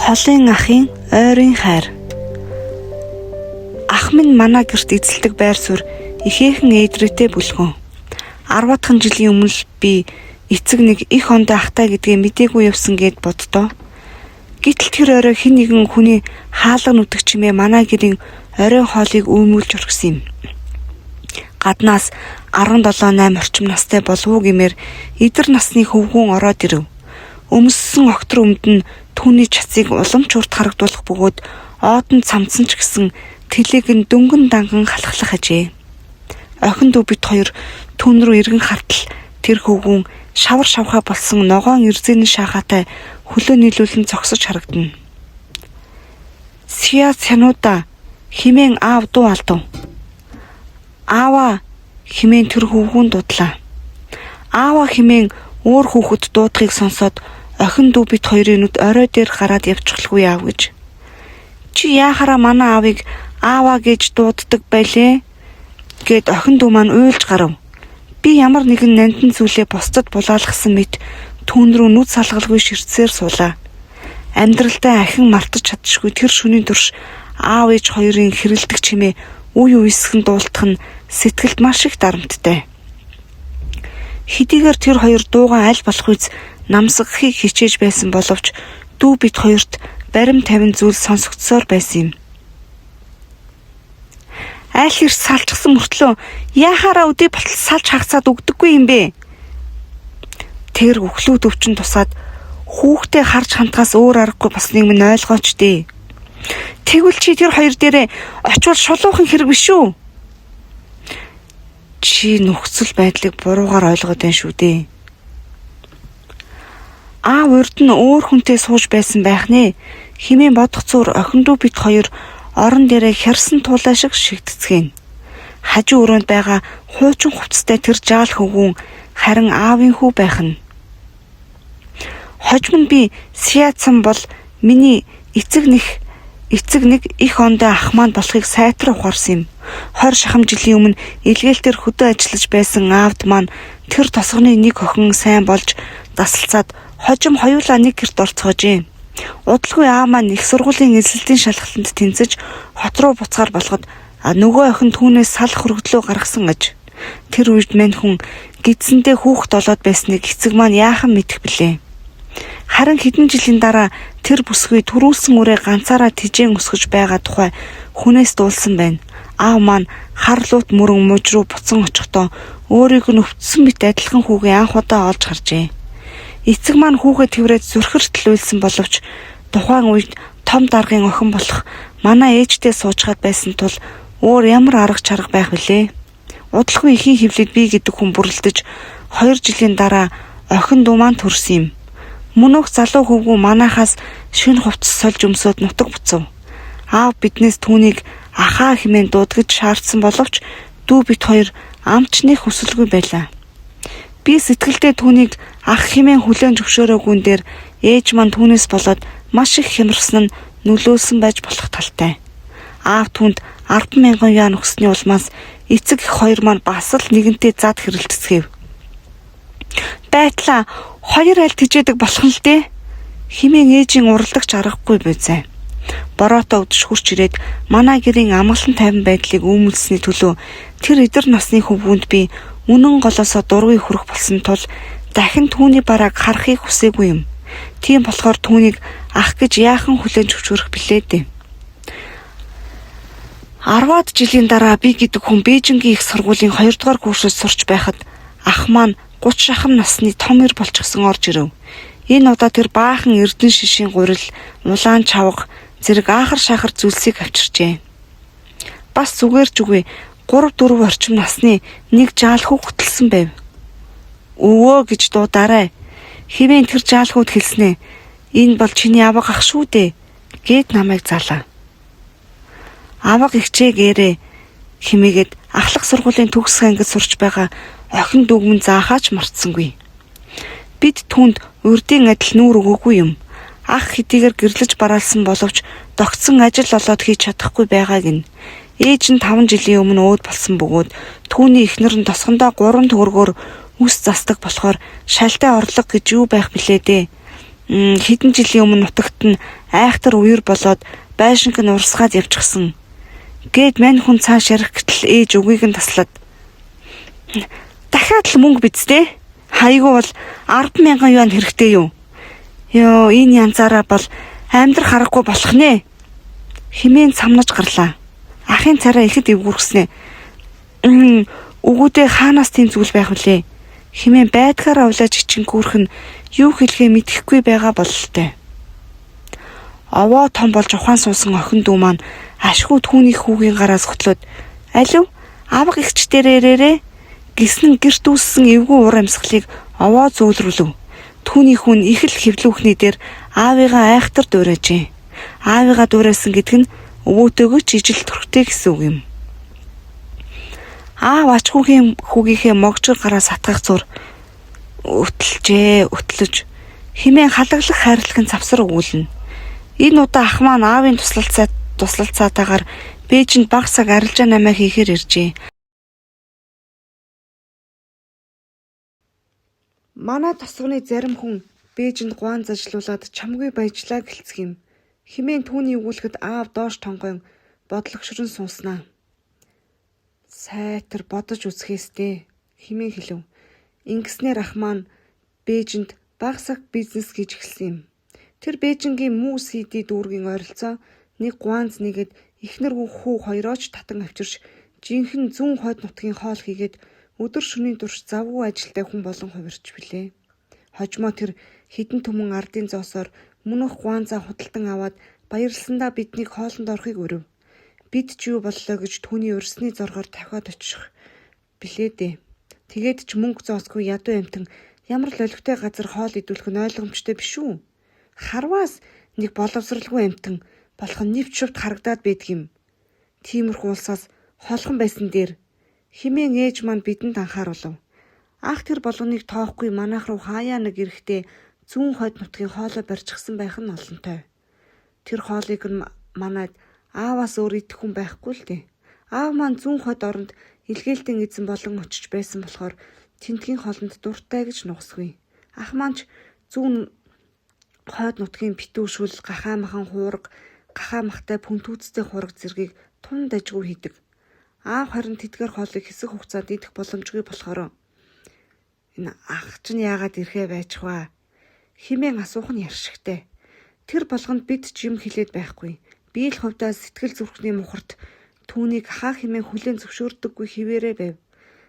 Холын ахын ойрын хайр. Ах минь манай гэрт эзэлдэг байр суурь ихээхэн ээдрээтэй бүлгөн. 10 жилийн өмнө л би эцэг нэг их ондоо ахтай гэдгээ мдээгүй явсан гэд боддоо. Гэтэл тэр орой хэн нэгэн хүний хаалга нүдг чимээ манай гэрийн оройн хоолыг үүмүүлж орхисон юм. Гаднаас 17-8 орчим настай болов уу гэмээр эдэр насны хөвгүүн ороод ирэв. Өмссөн октор өмд нь түүний чацыг уламж урт харагдуулах бөгөөд оодон цамцсан ч гэсэн тэлэг нь дөнгөн данган халахлах ажээ. Охин дүү бит хоёр түн рүү эргэн хартал тэр хөвгүүн шавар шавхаа болсон ногоон эрзэний шахаатай хөлөө нийлүүлэн зогсож харагдана. Сия цянуда химэн аав дуу алдав. Аава химэн тэр хөвгүүн дудлаа. Аава химэн өөр хүүхэд дуудахыг сонсоод охин дүү бит хоёрын нүд орой дээр гараад явчихлгүй яав гэж. Чи яахаараа манай аавыг ааваа гэж дууддаг байлээ гэд охин дүү маань уйлж гарав. Би ямар нэгэн нандин зүйлээ бусдад булаалгасан мэт түүн рүү нүд салгалгүй ширцээр суулаа. Амьдралдаа ахин мартаж чадчихгүй тэр шөнийн турш аав ээж хоёрын хэрэлдэг чимээ үе үесгэн дуултах нь сэтгэлд маш их дарамттай. Хэдийгээр тэр хоёр дуугаа аль болох үз намсгахыг хичээж байсан боловч дүү бит хоёрт барим тавин зүйл сонсогдсоор байсан юм. Айл хэрс салчихсан мөртлөө яахаараа өдөө болтол салж хагацаад өгдөггүй юм бэ? Тэр өглөө төвчин тусаад хүүхдээ харж хантгаас өөр аргагүй болсныг минь ойлгооч дээ. Тэгвэл чи тэр хоёр дээрээ очвол шулуухан хэрэг биш үү? Чи нөхцөл байдлыг буруугаар ойлгоод байна шүү дээ. Аав урд нь өөр хүнтэй сууж байсан байх нэ. Химэн бодох зур охин дүү бит хоёр орон дээрээ хярсан туулаа шиг шигдэцгэн. Хажуу өрөөнд байгаа хуучин хувцастай тэр жаал хөвгүүн харин аавын хүү байх нь. Хожим нь би Сиацсан бол миний эцэг нэг их ондоо ах маань болохыг сайтар ухаарсан юм. 20 шахам жилийн өмнө илгээлтээр хөдөө ажиллаж байсан аавд маань тэр тосгоны нэг охин сайн болж дасалцаад хожим хоёулаа нэг гэрт орцгоожээ. Удалгүй аав маань их сургуулийн эзэлтийн шалгалтанд тэнцэж хот руу буцаар болгоод нөгөө охин түүнээс салах хөргөдлөө гаргасан аж. Тэр үед мань хүн гидсэндээ хүүхэд болоод байсныг эцэг маань яахан мэдэх билээ. Харин хэдэн жилийн дараа тэр бүсгүй төрүүлсэн үрээ ганцаараа тижээн өсгөж байгаа тухай хүнээс дуулсан байна. Аав маань хар луут мөрөн мужи руу буцан очихдоо өөрийг нь өвдсөн мэт адилхан хүүгээ анх удаа олж харжээ. Эцэг маань хүүгээ тэрврээд зүрхэртлүүлсэн боловч тухайн үед том даргын охин болох манай ээжтэй суучгаад байсан тул өөр ямар арга чарга байх вүлээ. Удалгүй ихийн хөвлөд би гэдэг хүн бүрлдэж 2 жилийн дараа охин дүү маань төрсөн юм. Мөнөөх залуу хөвгүү манайхаас шин хувцас сольж өмсөд нутаг буцав. Аав биднээс түүнийг ахаа хэмээн дуудгаж шаардсан боловч дүү бит хоёр амчны хүсэлгүй байлаа. Би сэтгэлдээ түүнийг ах хэмээн хүлээн зөвшөөрөөгүй дээр ээж маань түүнээс болоод маш их хямрсан нь нөлөөлсөн байж болох талтай. Аав түүнд 10,000 юан өгсөний улмаас эцэг их хоёр маань бас л нэгэнтээ зад хэрэлцгээв. Байтлаа хоёр аль тэжээдэг болох нь л дээ. Химэн ээжийн уралдагч аргагүй байцаа. Бороотоо өдөж хурч ирээд манай гэрийн амгалан тайван байдлыг үүмэлсэний төлөө тэр эдэр насны хөвгүүнд би үнэн голоосоо дургүй хүрэх болсон тул дахин түүний барааг харахыг хүсээгүй юм. Тийм болохоор түүнийг ах гэж яахан хүлээн зөвшөөрөх билээ дээ. 10-аад жилийн дараа би гэдэг хүн Бээжингийн их сургуулийн 2 дугаар курсод сурч байхад ах маань 30 шахам насны том эр болчихсон орж ирэв. Энэ удаа тэр баахан эрдэн шишийн гурил, улаан чавга зэрэг аахар шахар зүйлсийг авчирчээ. Бас зүгээрч үгүй 3-4 орчим насны нэг жаал хүү хөтөлсөн байв. Өвөө гэж дуудаарай. Хивэн тэр жаал хүүд хэлснэ. Энэ бол чиний авга ах шүү дээ гэд намайг залаа. Авга ихчээ гээрээ химээгээд ахлах сургуулийн төгсөх ангид сурч байгаа охин дүүгмэн заахаач мартсангүй. Бид түүнд урдийн адил нүүр өгөөгүй юм. Ах хэдийгээр гэрлэж бараалсан боловч догтсон ажил олоод хийж чадахгүй байгааг нь. Ээж нь 5 жилийн өмнө өөд болсон бөгөөд түүний эхнэр нь тосгондоо 3 төгрөгөөр үс засдаг болохоор шалтай орлого гэж юу байх билээ дээ. хэдэн жилийн өмнө нутагт нь айхтар үер болоод байшинг нь урсгаад явчихсан. Гээд мань хүн цааш ярих гэтэл ээж үгийг нь таслаад. Дахиад л мөнгө бидтэй. Хайгуу бол 10,000 юан хэрэгтэй юу? Ёо, энэ янзаараа бол амьдрах аргагүй болох нэ. Химэн самнаж гарлаа. Ахын цараа ихэд эвгүрхснэ. Өгөөдөө хаанаас тийм зүйл байх вүлээ? Химэн байдгаараа улааж ичингүүрх нь юу хэлэхээ мэдэхгүй байгаа бололтой. Овоо том болж ухаан суусан охин дүү маань ашгүй түүний хүүгийн гараас хөтлөөд алив авга ихч дээрээрээ гиснэн гэрт үүссэн эвгүй уур амьсгалыг овоо зөөлрүүлв. Түүний хүн их л хэвлүүхний дээр аавыгаа айхтар дуурайжээ. Аавыгаа дуурайсан гэдэг нь өвөөтэйгөө ч ижил төрхтэй гэсэн үг юм. Аав ачхүүгийнхээ могжор гараас хатгах зур өтлөж химэн халаглах хайрлагын завсар өгүүлнэ. Энэ удаа ах маань аавын туслалцаатаагаар Бээжинд бага цаг арилжаа намаа хийхээр иржээ. Манай тосгоны зарим хүн Бээжинд гуан зажлуулаад чамгүй баяжлаа гэлцэх юм. Химэн түүний өгүүлэхэд аав доош тонгойн бодлогшрон сууснаа. Сайтар бодож үзэхээстэй химэн хэлв. Ингэснээр ах маань Бээжинд бага цаг бизнес гэж эхэлсэн юм. Тэр Бээжингийн мүү CD дүүргийн ойролцоо нэг гуанз нэгэд эхнэр хүү хоёрооч татан авчирч жинхэнэ зүүн хойд нутгийн хоол хийгээд өдөр шөнийн турш завгүй ажилтай хүн болон хувирч билээ. Хожмоо тэр хідэн түмэн ардын зоосоор мөнөх гуанзаа худалдан аваад баярлсандаа биднийг хоолнд орохыг өрөв. Бид ч юу боллоо гэж түүний өрсний зоргоор тавхиад очих билээ дээ. Тэгээд ч мөнгө зоосгүй ядуу амтан ямар л олигтой газар хоол идүүлэх нь ойлгомжтой биш үү? Харваас нэг боловсралгүй амтан болох нь нэвч шувт харагдаад байдаг юм. Тиймэрхүү улсаас холхон байсан дээр химэн ээж маань бидэнд анхааруулв. Ах тэр болгоныг тоохгүй манайх руу хаяа нэг ирэхдээ зүүн хойд нутгийн хоолой барьчихсан байх нь олонтой. Тэр хоолыг нь манайд ааваас өөр идэх хүн байхгүй л дээ. Аав маань зүүн хойд оронд илгээлтийн эзэн болон очиж байсан болохоор тентгийн хоолнд дуртай гэж нугасгүй. Ах маань ч зүүн хойд нутгийн битүүшүүл гахаамахан хуурга, гахаамахтай пүнтүүцтэй хураг зэргийг тун дажгүй хийдэг. Аав харин тэдгээр хоолыг хэсэг хугацаанд идэх боломжгүй болохоор энэ ах чинь яагаад ирэхэ байж хваа? Химэн асуух нь яршигтай. Тэр болгонд бид ч юм хэлээд байхгүй. Би л хувьдаа сэтгэл зүрхний мухарт түүнийг хаа химэн хүлээн зөвшөөрдөггүй хിവэрэ байв.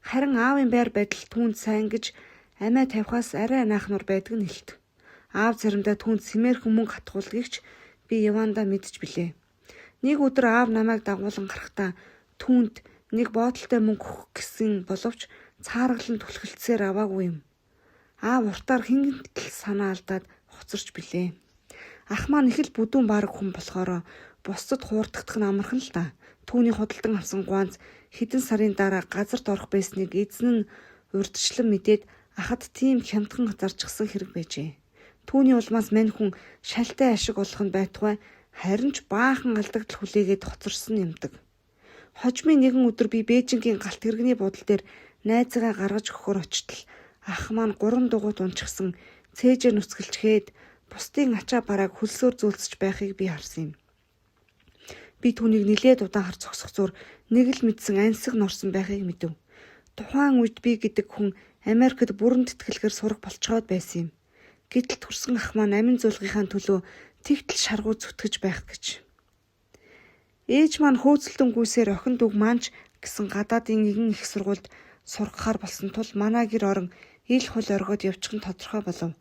Харин аавын байр байдал түүнд сайн гэж амиа тавихаас арай наахнуур байдаг нь хэлт. Аав заримдаа түүнд сэмээрхэн мөнгө хатгуулгийгч би явандаа мэдж билээ. Нэг өдөр аав намайг дагуулan гарахдаа түүнд нэг боотолтой мөнгө өгөх гэсэн боловч цааргалан түлхэлцээр аваагүй юм. Аав уртаар хингэнтэл санаа алдаад хоцорч билээ. Ах маань их л бүдүүн бараг хүн болохоор бусдад хуурдагдах нь амархан л та. Түүний худалдан авсан гуанз хэдэн сарын дараа газарт орох байсныг эзэн нь урдчлан мэдээд ахад тийм хямдхан зарчгсан хэрэг байжээ. Түүний улмаас мань хүн шалтай ашиг олох нь байтугай харин ч баахан алдагдал хүлээгээд хоцорсон юмдаг. Хожмын нэгэн өдөр би Бээжингийн галт тэрэгний буудлын дээр найзгаа гаргаж өгөхөр очтол ах маань 3 дугуйт унчихсан цээжээр нүцгэлчгээд бусдын ачаа барааг хөлсөөр зүүлсэж байхыг би харсан юм. Би түүнийг нилээд удаан хар зогсох зур нэг л мэдсэн ансиг норсон байхыг мэдэв. Тухайн үед би гэдэг хүн Америкт бүрэн тэтгэлгээр сурах болцоод байсан юм. Гэтэл төрсөн ах маань амин зуулгийнхаа төлөө тэгтэл шаргуу зүтгэж байх гэж. Ээж маань хөөцөлдөн гүйсээр охин дүүг маанч гэсэн гадаадын нэгэн их сургуульд сургахаар болсон тул манай гэр орон ил хул оргоод явчих нь тодорхой болов.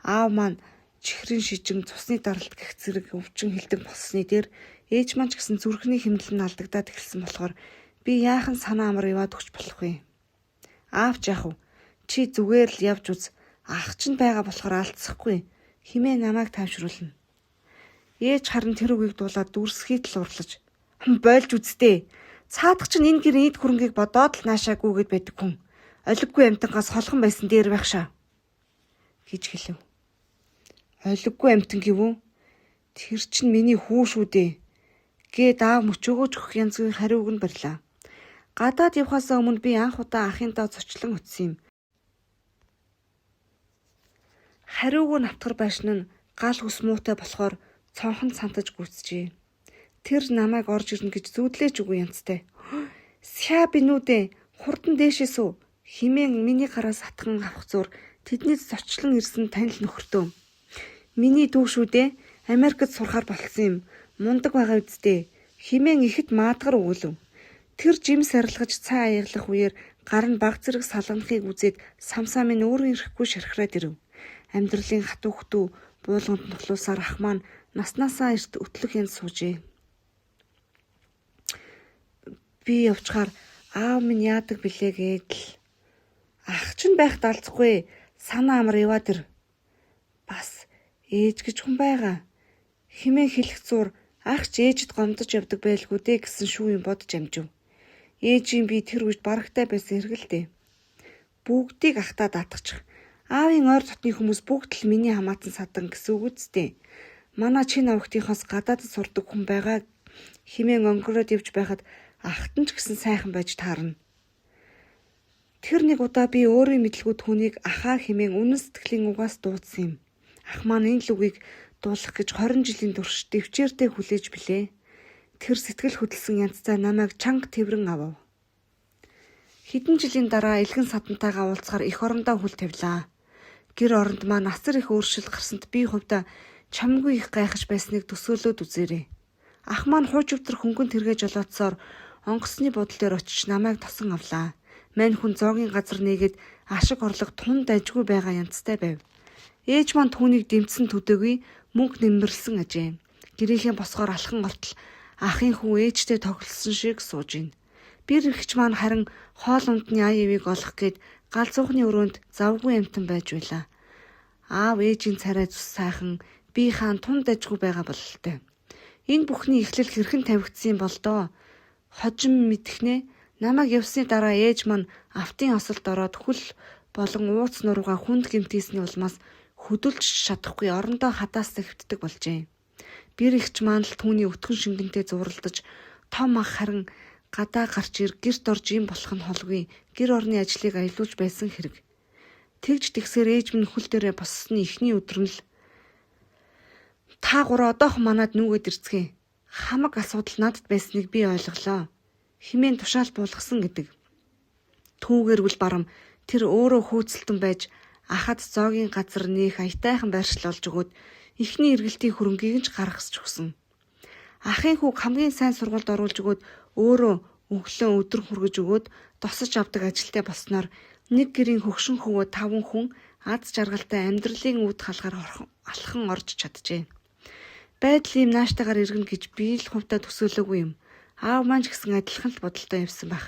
Аав маань чихрийн шижин цусны даралт гэх зэрэг өвчин хилдэг болсны дээр ээж маань ч гэсэн зүрхний хэмнэл нь алдагдаад эхэлсэн болохоор би яахан санаа амар яваад өгч болох вэ? Аавч яах вэ? Чи зүгээр л явж үз. Ах чинь байгаа болохоор алдсахгүй. Химээ намайг таашруулна. Ээж харин тэр үгийг дуулаад дүрсхийд л урлаж болж үздэй. Цаадах чинь энэ гэрийн эд хөрөнгийг бодоод л наашаа гүгээд байдаг хүн. Олиггүй амтангаас холхон байсан дээр байх шаа гэж хэлв. Олиггүй амтан гэвүү? Тэр чинь миний хүү шүү дээ. Гээд аав мөчөөгөөж өгөх янзын хариуг нь барьлаа. Гадаад явхаас өмнө би анх удаа ахын даа зочлон утсан юм. Хариугүй навтгар байшин нь гал хүс муутай болохоор цонхон сантаж гүйцжээ. Тэр намайг орж ирнэ гэж зүудлээч үгүй янзтай. Ся бинүүдэ хурдан дээшээс үү химэн миний гараас атхан авах зур тэднийд зочлон ирсэн танил нөхөртөө. Миний дүү шүү дээ. Америкт сурахаар болсон юм. Мундаг байгаа үсттэй. Химэн ихэд маадгар өгүүлв. Тэр жимс арилгаж цай аяглах үеэр гар нь баг зэрэг салганахыг үзээд самсаа минь өөрөө ирэхгүй шархраад ирэв. Амьдралын хатуу хөтүү буулганд нухлуусаар ах маань наснаасаа эрт өтлөх янз суужээ. Би явчаар аав минь яадаг билээ гэдэл. Ах ч байх далцгүй. Санаа амар яваад ир. Бас ээж гэж хүн байгаа. Химээ хэлэх зур ах ч ээжэд гомдож явдаг байлгүй дээ гэсэн шүү юм бодож амжив. Ээжийн би тэр үед барагтай байсан хэргэлдээ. Бүгдийг ахтаа даатгачих. Аавын ойр дотны хүмүүс бүгд л миний хамаатан садан гэсэн үг үсттэй. Манай чин аврагтынхоос гадаадд сурдаг хүн байгаа химэн өнгөрөөд явж байхад ахтан ч гэсэн сайхан байж таарна. Тэр нэг удаа би өөрийн мэдлгүй түүнийг ахаа химэн үнэн сэтгэлийн угаас дуудсан юм. Ах маань энэ л үгийг дуулах гэж 20 жилийн турш дэвчээртэй хүлээж билээ. Тэр сэтгэл хөдлсөн янзтай намайг чанга тэврэн авав. Хэдэн жилийн дараа элгэн садантайгаа уулзахаар эх орондоо хүл тавилаа. Гэр оронд маань асар их өөрчлөлт гарсанд би хувьдаа чамгүй их гайхаж байсныг төсөөлөөд үзээрэй. Ах маань хуучвтар хөнгөн тэргээж жолоодсоор онгоцны бодол дээр очиж намайг тосон авлаа. Мань хүн зоогийн газар нээгээд ашиг орлого тун дайжгүй байгаа янзтай байв. Ээж маань түүнийг дэмцсэн төдөөгүй мөнгө нэмэрлсэн ажээ. Гэрийнхээ босгоор алхан голтол ахын хүн ээжтэй тоглосон шиг сууж ийн. Бэр ихч маань харин хоол ундны аяавыг олох гээд галзуухны өрөөнд завгүй амтан байж байлаа. Аав ээжийн царай зүс сайхан би хаан тун дайжгүй байгаа бололтой. Энэ бүхний эхлэл хэрхэн тавигдсан бол доо. Хожим мэдхнэ намайг явсны дараа ээж маань автын осолд ороод хүл болон ууц нуруугаа хүнд гэмтээсний улмаас хөдөлж чадахгүй орондоо хадаас тавьтдаг болжээ. Бэр ихч маань л түүний өтгөн шингэнтэй зуралдаж том ах харин гадаа гарч ир гэрт орж юм болох нь холгүй гэр орны ажлыг аялуулж байсан хэрэг. Тэгж тэгсээр ээж минь хөл дээрээ боссны эхний өдөр нь л та гурав одоохон манад нүгэд ирцгээе. Хамаг асуудал надад байсныг би ойлголоо. Химэн тушаал буулгасан гэдэг. Түүгээрвэл барам тэр өөрөө хөөцөлтөн байж ахад зоогийн газар нээх аятайхан байршил олж өгөөд эхний эргэлтийн хөрөнгийг нь ч гаргасч өгсөн. Ахын хүүг хамгийн сайн сургуульд оруулж өгөөд өөрөө өглөө өдөр хүргэж өгөөд тосож авдаг ажилтай болсноор нэг гэрийн хөгшин хөвөө 5 хүн аз жаргалтай амьдралын үүд халгаар алхан орж чаджээ. Байдал ийм нааштайгаар иргэнэ гэж би л хувьдаа төсөөлөөгүй юм. Аав маань ч гэсэн адилхан л бодолтой явсан байх.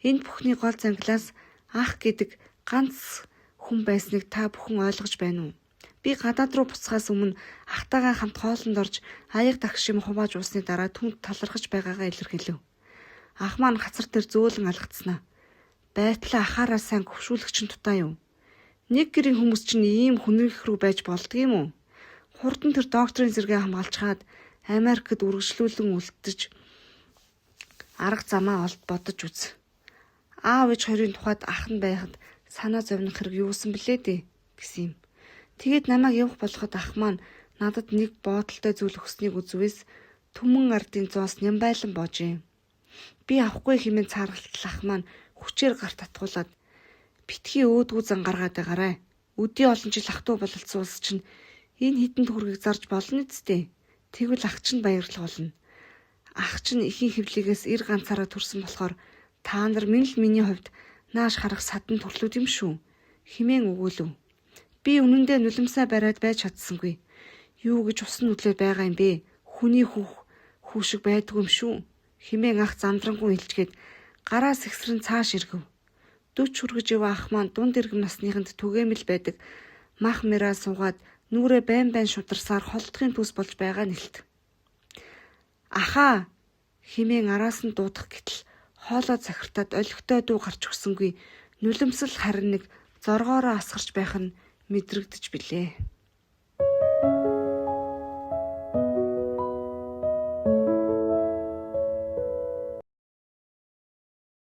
Энэ бүхний гол зангилаас ах гэдэг ганц хүн байсныг та бүхэн ойлгож байна уу? Би гадаад руу буцахаас өмнө ахтайгаа хамт хоолнд орж аяг дагшим хувааж уусны дараа түнд талархаж байгаагаа илэрхийлв. Ах маань хацар дээр зөөлөн алгацснаа. Байтлаа ахаараа сайн гөвшүүлэгч нь тутаа юу? Нэг гэрийн хүмүүс чинь ийм хүнрэх рүү байж болдгийм үү? Хурдан тэр докторын зэрэгээ хамгаалчаад Америкт үргэлжлүүлэн үлдэж арга замаа олд бодож үз. Аав ээж хоёрын тухайд ах нь байхад санаа зовних хэрэг юусан блээ дээ гэсэн юм. Тэгээд намайг явах болгоход ах маань надад нэг боодолтой зүйл өгснийг үзвээс түмэн ардын зоос нямбайлан боожээ. Би авахгүй хэмээн цааргалтал ах маань хүчээр гарт татгуулаад битгий өөдгүү зан гаргаад байгаарай. Өдий олон жил ах トゥ бололцсон улс чинь энэ хитэн төгрөгийг зарж болно үсттэй. Тэгвэл ах чинь баярлах болно. Ах чинь ихийн хөвлөгөөс эр ганцаараа төрсөн болохоор та нар минь л миний хувьд нааш харах садан төрлүүд юм шүү. Химэн өгөөлөв. Би үнэндээ нулимсаа бариад байж чадсангүй. Юу гэж усан нүдлээ байгаа юм бэ? Хүний хүү шиг байдгүй юм шүү. Химэн ах замдрангуй хэлжгээд гараас ихсрэн цааш иргэв. 40 хүргэж яваа ах маань дунд иргэм насныханд түгээмэл байдаг мах мэраа суугаад нүрээ байн шударсаар холдохын төс болж байгаа нэлт. Ахаа химэн араас нь дуудах гэтэл хоолоо захиртаад олигтой дуу гарч өгсөнгүй нулимсэл харин нэг зоргоороо асгарч байх нь мэдрэгдэж билээ.